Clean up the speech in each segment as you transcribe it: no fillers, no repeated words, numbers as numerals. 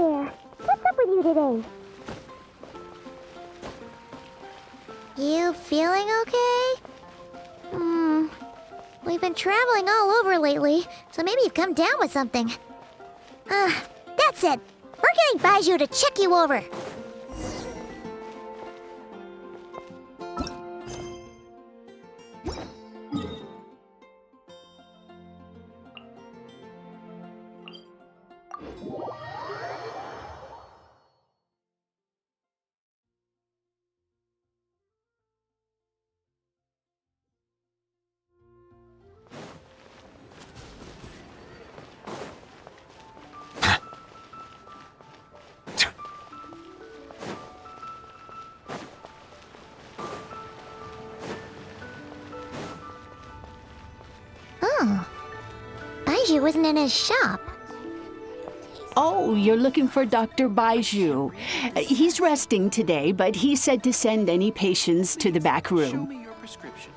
there. What's up with you today? You feeling okay? We've been traveling all over lately, so maybe you've come down with something. That's it. We're getting Baiju to check you over. Oh, Baiju isn't in his shop. Oh, you're looking for Dr. Baiju. He's resting today, but he said to send any patients to the back Show room. me your prescription.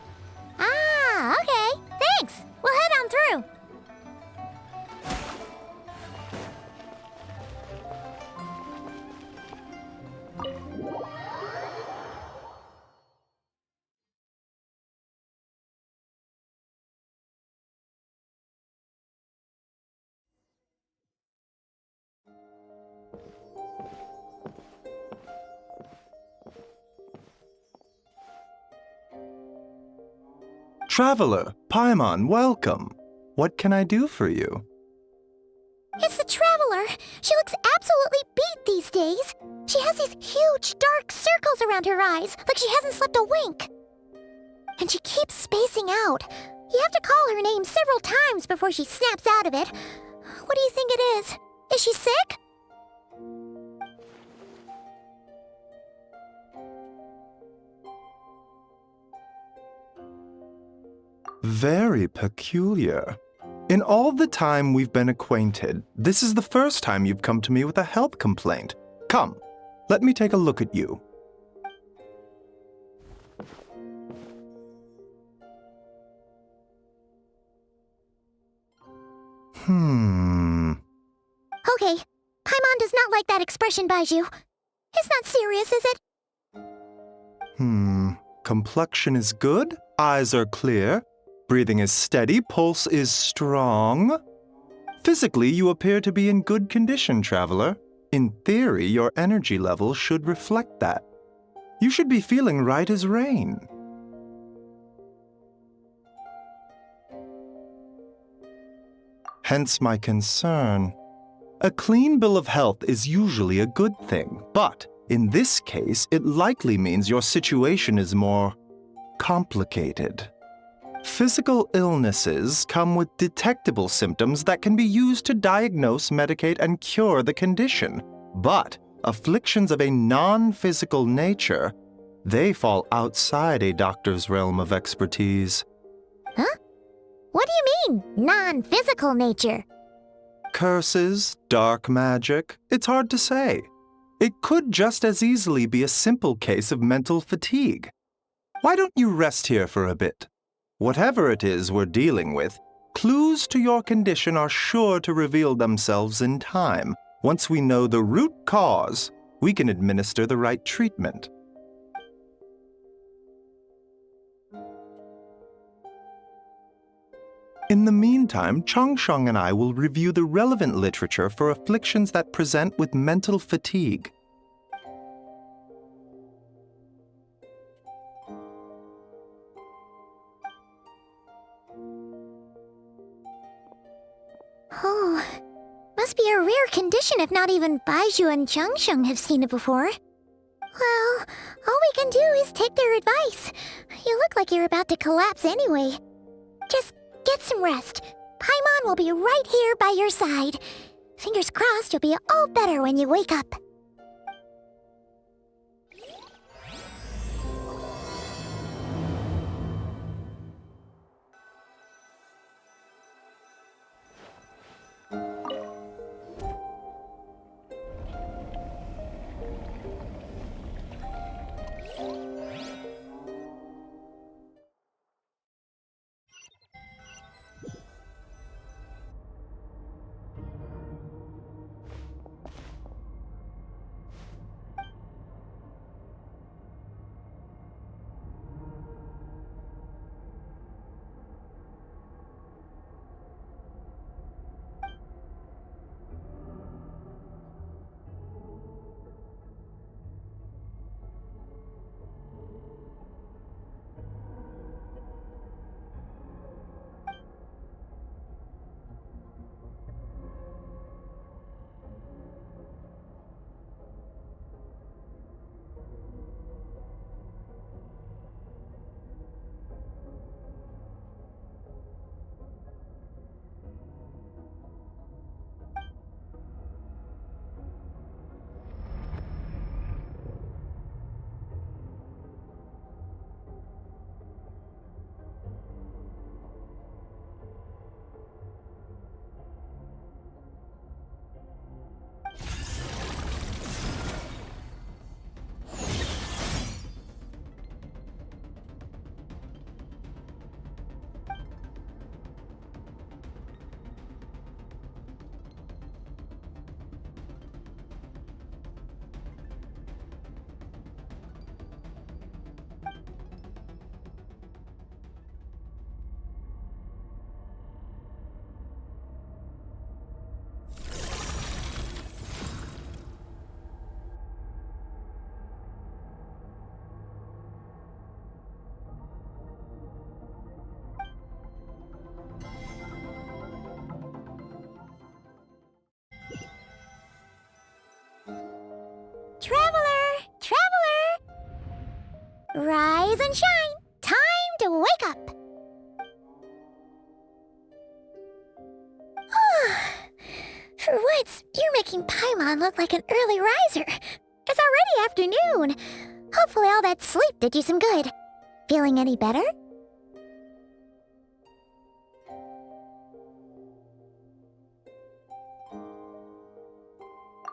Ah, okay. Thanks. We'll head on through. Traveler, Paimon, welcome. What can I do for you? It's the Traveler. She looks absolutely beat these days. She has these huge dark circles around her eyes, like she hasn't slept a wink. And she keeps spacing out. You have to call her name several times before she snaps out of it. What do you think it is? Is she sick? Very peculiar. In all the time we've been acquainted, this is the first time you've come to me with a health complaint. Come, let me take a look at you. Okay, Paimon does not like that expression, Baiju. It's not serious, is it? Complexion is good, eyes are clear, breathing is steady, pulse is strong. Physically, you appear to be in good condition, Traveler. In theory, your energy level should reflect that. You should be feeling right as rain. Hence my concern. A clean bill of health is usually a good thing, but in this case, it likely means your situation is more complicated. Physical illnesses come with detectable symptoms that can be used to diagnose, medicate, and cure the condition. But afflictions of a non-physical nature, they fall outside a doctor's realm of expertise. Huh? What do you mean, non-physical nature? Curses, dark magic, it's hard to say. It could just as easily be a simple case of mental fatigue. Why don't you rest here for a bit? Whatever it is we're dealing with, clues to your condition are sure to reveal themselves in time. Once we know the root cause, we can administer the right treatment. In the meantime, Changsheng and I will review the relevant literature for afflictions that present with mental fatigue. Oh, must be a rare condition if not even Baiju and Changsheng have seen it before. Well, all we can do is take their advice. You look like you're about to collapse anyway. Just get some rest. Paimon will be right here by your side. Fingers crossed you'll be all better when you wake up. Rise and shine! Time to wake up! For once, you're making Paimon look like an early riser. It's already afternoon. Hopefully all that sleep did you some good. Feeling any better?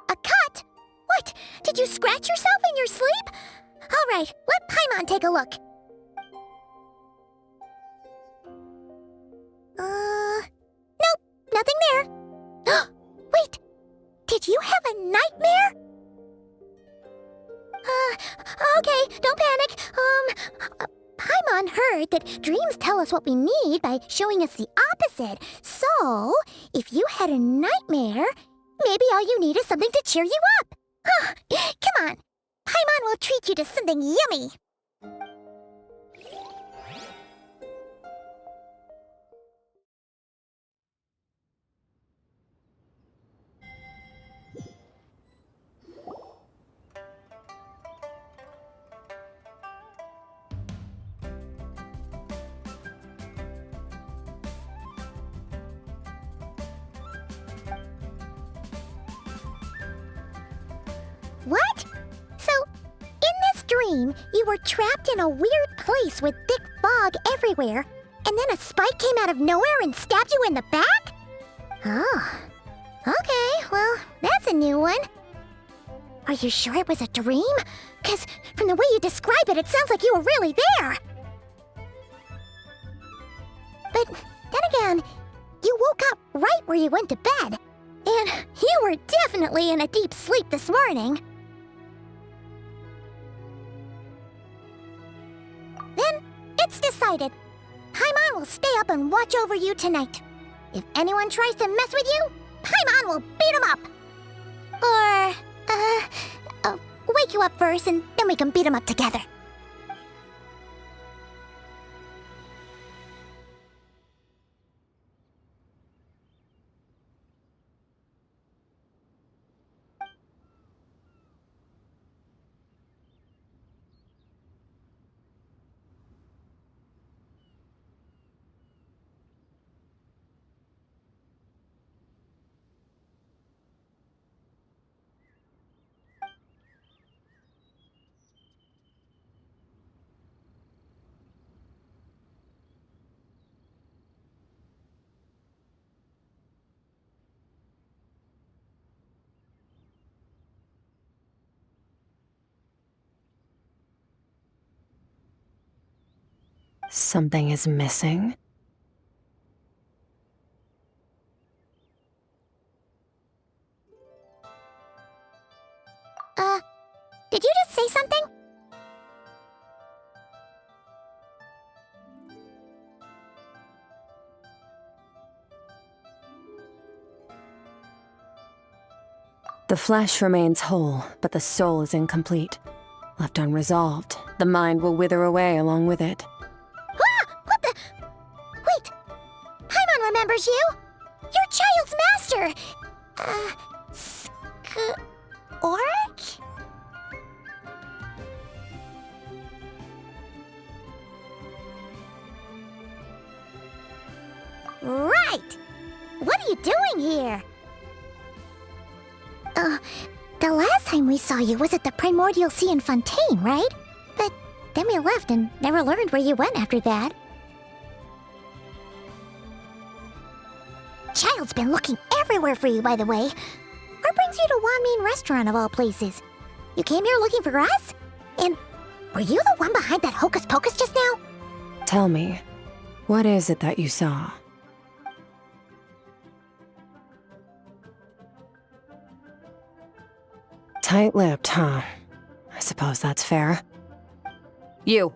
A cut? What? Did you scratch yourself in your sleep? All right, let Paimon take a look. Nope, nothing there. Wait, did you have a nightmare? Okay, don't panic. Paimon heard that dreams tell us what we need by showing us the opposite. So, if you had a nightmare, maybe all you need is something to cheer you up. Come on, Paimon will treat you to something yummy. What? So, in this dream, you were trapped in a weird place with thick fog everywhere, and then a spike came out of nowhere and stabbed you in the back? Oh. Okay, well, that's a new one. Are you sure it was a dream? 'Cause from the way you describe it, it sounds like you were really there. But then again, you woke up right where you went to bed. And you were definitely in a deep sleep this morning. Then, it's decided. Paimon will stay up and watch over you tonight. If anyone tries to mess with you, Paimon will beat him up. Or, wake you up first and then we can beat him up together. Something is missing? Did you just say something? The flesh remains whole, but the soul is incomplete. Left unresolved, the mind will wither away along with it. What the? Wait! Paimon remembers you! Your child's master! Skirk? Right! What are you doing here? The last time we saw you was at the Primordial Sea in Fontaine, right? But then we left and never learned where you went after that. Child's been looking everywhere for you, by the way. What brings you to Wanmin Restaurant of all places? You came here looking for us? And were you the one behind that hocus pocus just now? Tell me, what is it that you saw? Tight-lipped, huh? I suppose that's fair. You,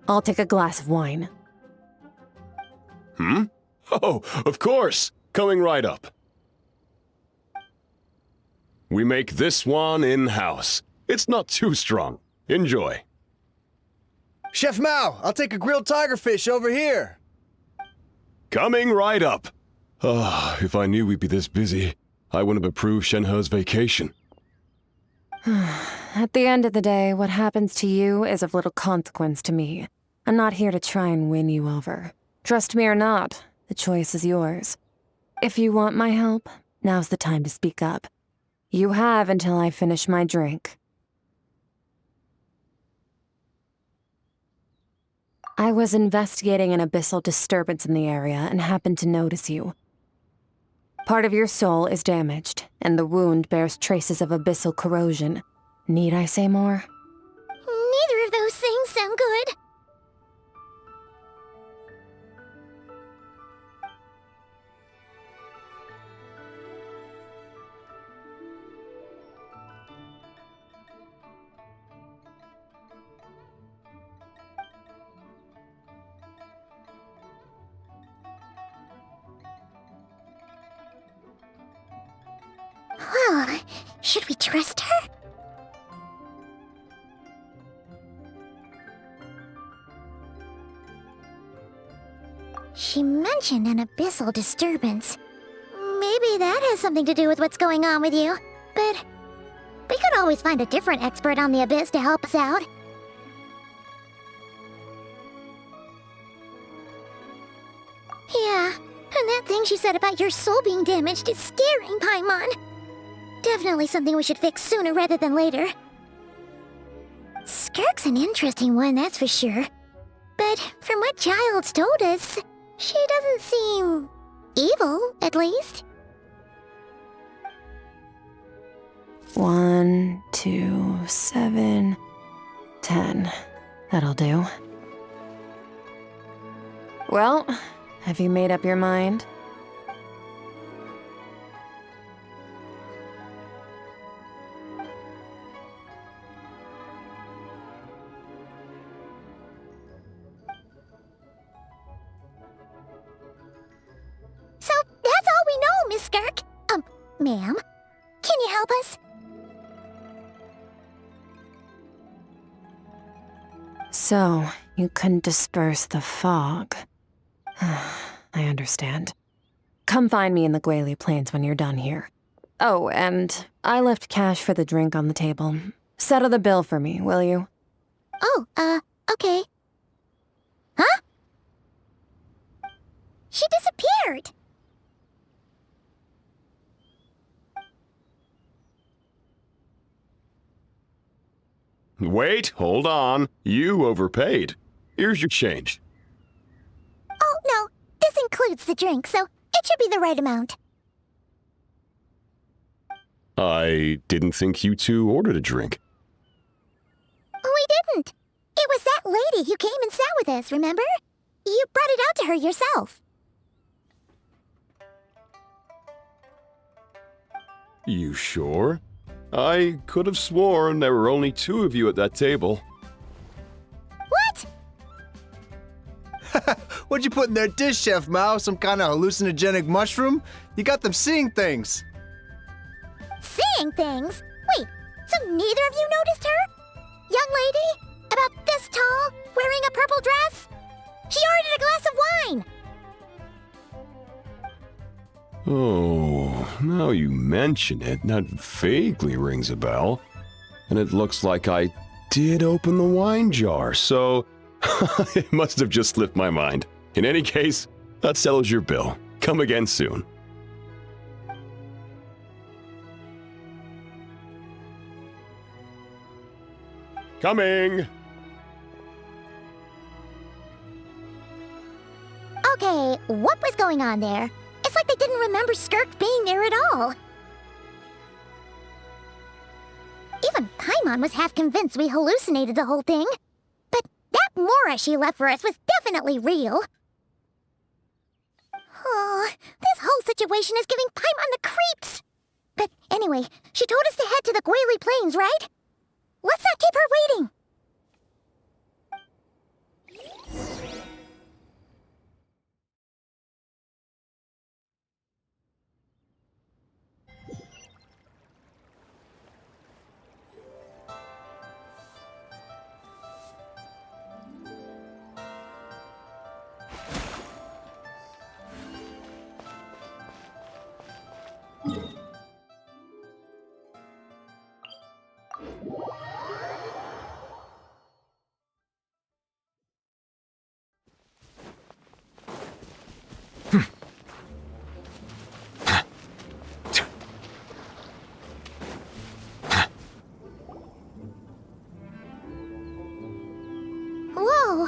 I'll take a glass of wine. Oh, of course! Coming right up. We make this one in-house. It's not too strong. Enjoy. Chef Mao, I'll take a grilled tigerfish over here. Coming right up. If I knew we'd be this busy, I wouldn't have approved Shenhe's vacation. At the end of the day, what happens to you is of little consequence to me. I'm not here to try and win you over. Trust me or not, the choice is yours. If you want my help, now's the time to speak up. You have until I finish my drink. I was investigating an abyssal disturbance in the area and happened to notice you. Part of your soul is damaged, and the wound bears traces of abyssal corrosion. Need I say more? Neither of those things sound good. Well, should we trust her? She mentioned an abyssal disturbance. Maybe that has something to do with what's going on with you. But we could always find a different expert on the abyss to help us out. Yeah, and that thing she said about your soul being damaged is scaring, Paimon. Definitely something we should fix sooner rather than later. Skirk's an interesting one, that's for sure. But from what Child's told us, she doesn't seem evil, at least. 1, 2, 7, 10. That'll do. Well, have you made up your mind? So that's all we know, Miss Skirk. Ma'am, can you help us? So, you couldn't disperse the fog. I understand. Come find me in the Guili Plains when you're done here. Oh, and I left cash for the drink on the table. Settle the bill for me, will you? Oh, okay. Huh? She disappeared! Wait, hold on. You overpaid. Here's your change. Oh, no. This includes the drink, so it should be the right amount. I didn't think you two ordered a drink. We didn't. It was that lady who came and sat with us, remember? You brought it out to her yourself. You sure? I could have sworn there were only 2 of you at that table. What? What'd you put in their dish, Chef Mao? Some kind of hallucinogenic mushroom? You got them seeing things. Seeing things? Wait, so neither of you noticed her? Young lady? About this tall? Wearing a purple dress? She ordered a glass of wine! Oh, now you mention it, that vaguely rings a bell. And it looks like I did open the wine jar, so it must have just slipped my mind. In any case, that settles your bill. Come again soon. Coming! Okay, what was going on there? It's like they didn't remember Skirk being there at all. Even Paimon was half convinced we hallucinated the whole thing. But that Mora she left for us was definitely real. Oh, this whole situation is giving Paimon the creeps. But anyway, she told us to head to the Guili Plains, right? Let's not keep her waiting.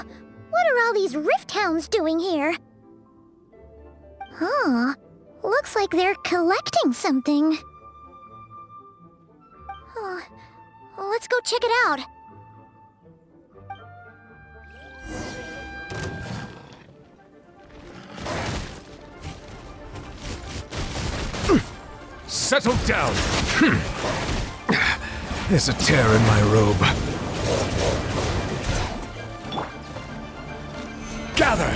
what are all these rift hounds doing here? Huh. Looks like they're collecting something. Oh, let's go check it out. Settle down! There's a tear in my robe. Gather!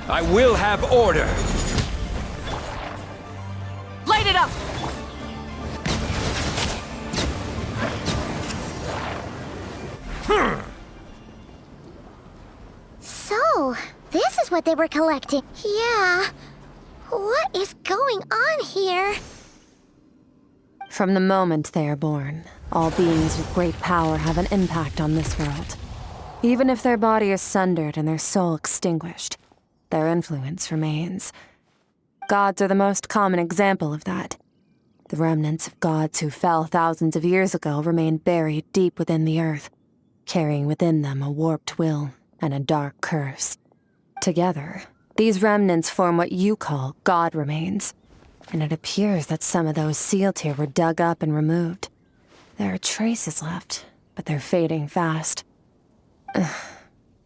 I will have order! Light it up! So, this is what they were collecting. Yeah. What is going on here? From the moment they are born, all beings with great power have an impact on this world. Even if their body is sundered and their soul extinguished, their influence remains. Gods are the most common example of that. The remnants of gods who fell thousands of years ago remain buried deep within the earth, carrying within them a warped will and a dark curse. Together, these remnants form what you call god remains, and it appears that some of those sealed here were dug up and removed. There are traces left, but they're fading fast.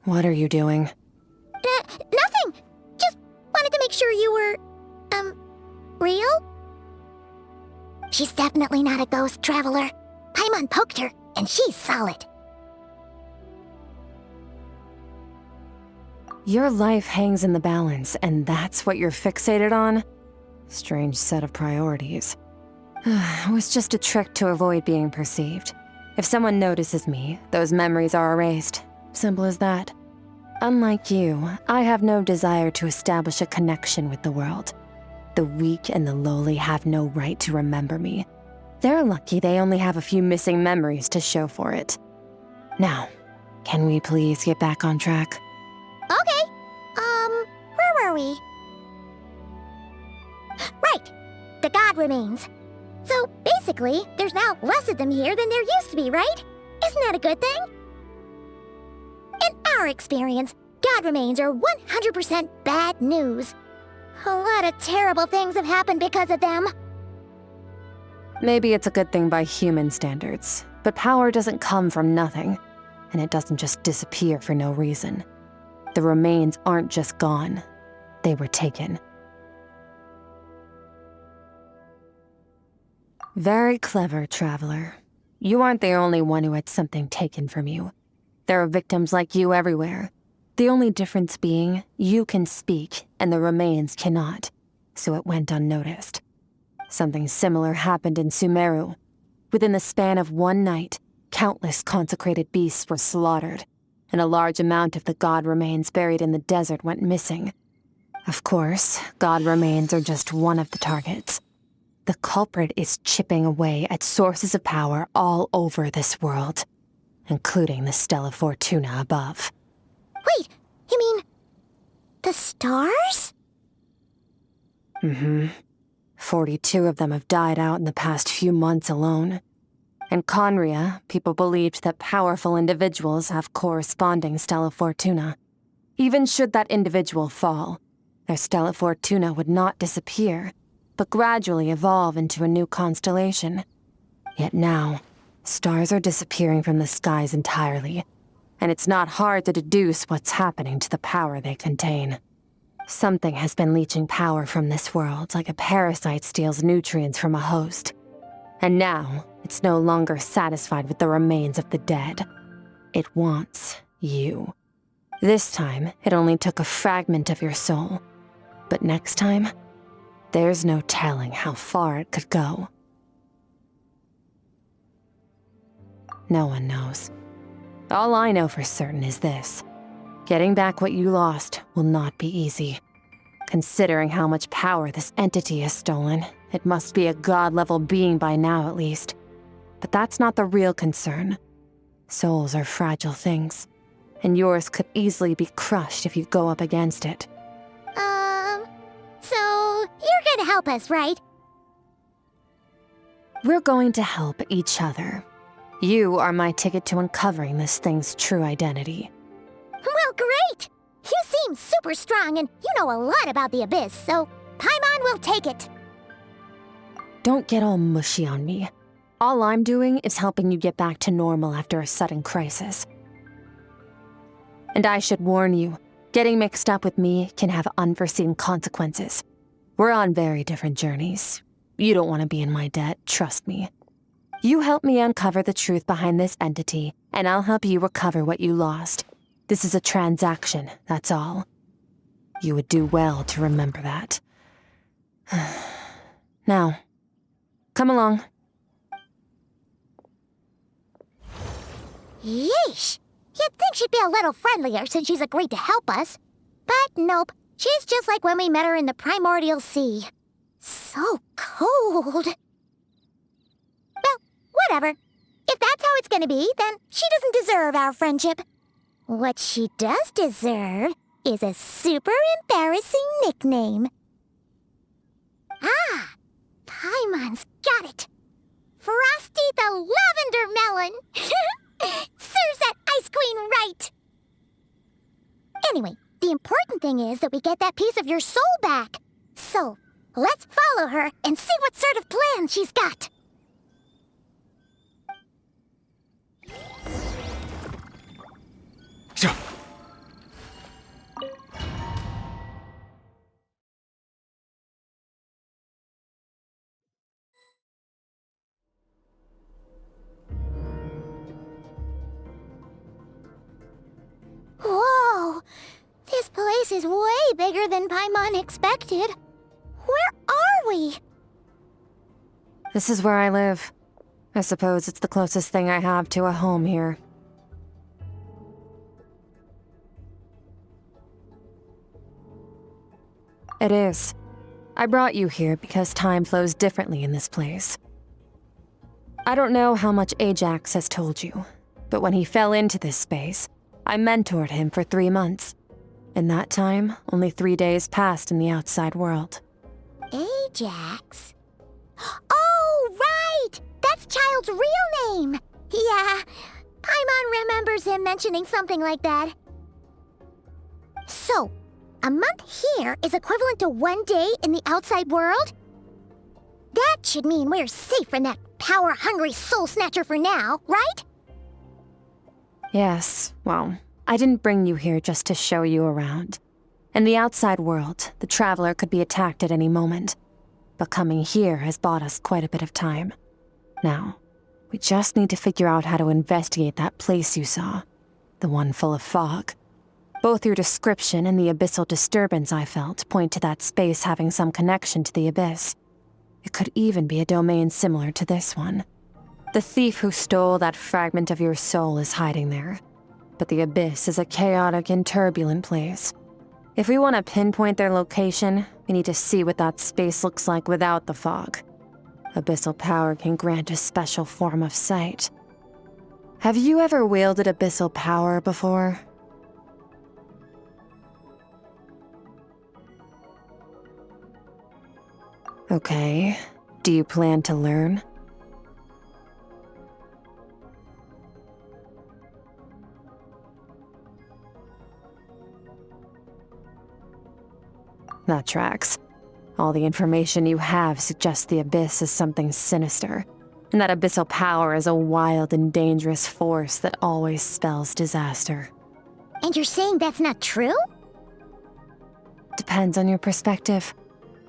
What are you doing? Nothing! Just wanted to make sure you were, real? She's definitely not a ghost traveler. Paimon poked her, and she's solid. Your life hangs in the balance, and that's what you're fixated on? Strange set of priorities. It was just a trick to avoid being perceived. If someone notices me, those memories are erased. Simple as that. Unlike you, I have no desire to establish a connection with the world. The weak and the lowly have no right to remember me. They're lucky they only have a few missing memories to show for it. Now, can we please get back on track? Okay. Where were we? Right. The god remains. So, basically, there's now less of them here than there used to be, right? Isn't that a good thing? In our experience, god remains are 100% bad news. A lot of terrible things have happened because of them. Maybe it's a good thing by human standards, but power doesn't come from nothing, and it doesn't just disappear for no reason. The remains aren't just gone, they were taken. Very clever, traveler. You aren't the only one who had something taken from you. There are victims like you everywhere. The only difference being, you can speak, and the remains cannot, so it went unnoticed. Something similar happened in Sumeru. Within the span of one night, countless consecrated beasts were slaughtered, and a large amount of the god remains buried in the desert went missing. Of course, god remains are just one of the targets. The culprit is chipping away at sources of power all over this world, including the Stella Fortuna above. Wait, you mean... the stars? 42 of them have died out in the past few months alone. In Conria, people believed that powerful individuals have corresponding Stella Fortuna. Even should that individual fall, their Stella Fortuna would not disappear, but gradually evolve into a new constellation. Yet now, stars are disappearing from the skies entirely, and it's not hard to deduce what's happening to the power they contain. Something has been leeching power from this world like a parasite steals nutrients from a host. And now, it's no longer satisfied with the remains of the dead. It wants you. This time, it only took a fragment of your soul. But next time, there's no telling how far it could go. No one knows. All I know for certain is this. Getting back what you lost will not be easy. Considering how much power this entity has stolen, it must be a god-level being by now at least. But that's not the real concern. Souls are fragile things, and yours could easily be crushed if you go up against it. So you're gonna help us, right? We're going to help each other. You are my ticket to uncovering this thing's true identity. Well, great! You seem super strong and you know a lot about the Abyss, so Paimon will take it. Don't get all mushy on me. All I'm doing is helping you get back to normal after a sudden crisis. And I should warn you, getting mixed up with me can have unforeseen consequences. We're on very different journeys. You don't want to be in my debt, trust me. You help me uncover the truth behind this entity, and I'll help you recover what you lost. This is a transaction, that's all. You would do well to remember that. Now, come along. Yeesh! You'd think she'd be a little friendlier since she's agreed to help us. But nope, she's just like when we met her in the Primordial Sea. So cold. Well, whatever. If that's how it's gonna be, then she doesn't deserve our friendship. What she does deserve is a super embarrassing nickname. Ah! Paimon's got it. Frosty the Lavender Melon! Serves that Ice Queen right! Anyway, the important thing is that we get that piece of your soul back. So, let's follow her and see what sort of plan she's got. So, Whoa! This place is way bigger than Paimon expected. Where are we? This is where I live. I suppose it's the closest thing I have to a home here. It is. I brought you here because time flows differently in this place. I don't know how much Ajax has told you, but when he fell into this space, I mentored him for 3 months. In that time, only 3 days passed in the outside world. Ajax? Oh, right! That's Child's real name! Yeah, Paimon remembers him mentioning something like that. So, a month here is equivalent to 1 day in the outside world? That should mean we're safe from that power-hungry soul snatcher for now, right? Yes, well, I didn't bring you here just to show you around. In the outside world, the Traveler could be attacked at any moment. But coming here has bought us quite a bit of time. Now, we just need to figure out how to investigate that place you saw. The one full of fog. Both your description and the abyssal disturbance I felt point to that space having some connection to the Abyss. It could even be a domain similar to this one. The thief who stole that fragment of your soul is hiding there. But the Abyss is a chaotic and turbulent place. If we want to pinpoint their location, we need to see what that space looks like without the fog. Abyssal power can grant a special form of sight. Have you ever wielded abyssal power before? Okay. Do you plan to learn? That tracks. All the information you have suggests the Abyss is something sinister, and that abyssal power is a wild and dangerous force that always spells disaster. And you're saying that's not true? Depends on your perspective.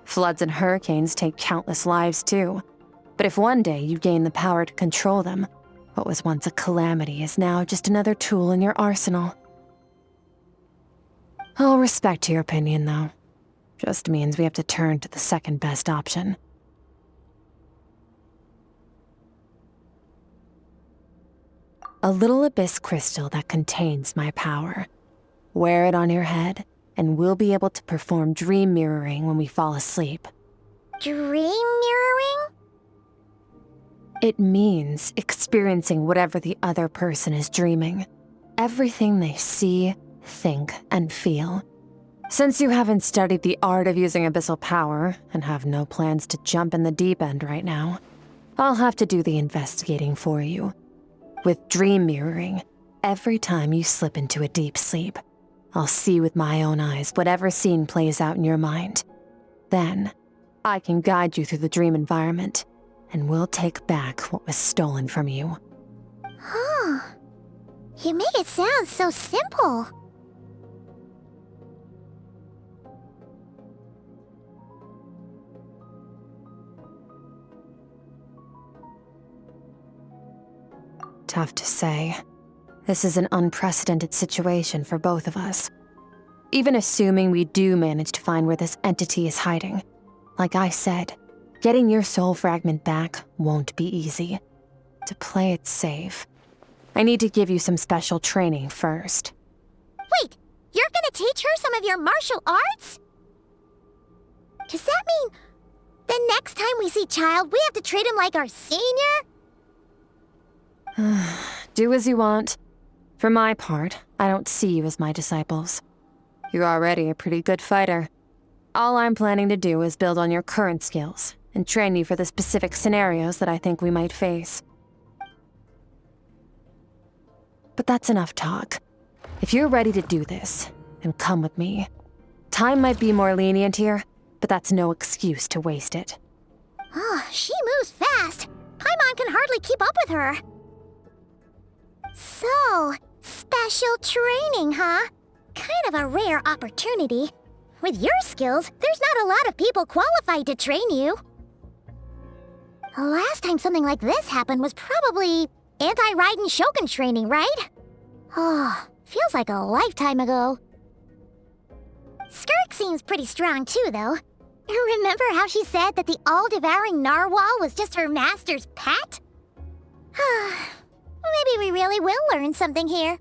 Floods and hurricanes take countless lives too. But if one day you gain the power to control them, what was once a calamity is now just another tool in your arsenal. I'll respect your opinion, though. Just means we have to turn to the second best option. A little abyss crystal that contains my power. Wear it on your head, and we'll be able to perform dream mirroring when we fall asleep. Dream mirroring? It means experiencing whatever the other person is dreaming. Everything they see, think, and feel. Since you haven't studied the art of using abyssal power, and have no plans to jump in the deep end right now, I'll have to do the investigating for you. With dream mirroring, Every time you slip into a deep sleep, I'll see with my own eyes whatever scene plays out in your mind. Then, I can guide you through the dream environment, and we'll take back what was stolen from you. Huh. You make it sound so simple. Tough to say. This is an unprecedented situation for both of us. Even assuming we do manage to find where this entity is hiding, like I said, getting your soul fragment back won't be easy. To play it safe, I need to give you some special training first. Wait, you're gonna teach her some of your martial arts? Does that mean the next time we see Child, we have to treat him like our senior? Do as you want. For my part, I don't see you as my disciples. You're already a pretty good fighter. All I'm planning to do is build on your current skills and train you for the specific scenarios that I think we might face. But that's enough talk. If you're ready to do this, then come with me. Time might be more lenient here, but that's no excuse to waste it. Oh, she moves fast. Paimon can hardly keep up with her. So, special training, huh? Kind of a rare opportunity. With your skills, there's not a lot of people qualified to train you. The last time something like this happened was probably anti-Raiden Shogun training, right? Oh, feels like a lifetime ago. Skirk seems pretty strong too, though. Remember how she said that the all-devouring narwhal was just her master's pet? Maybe we really will learn something here.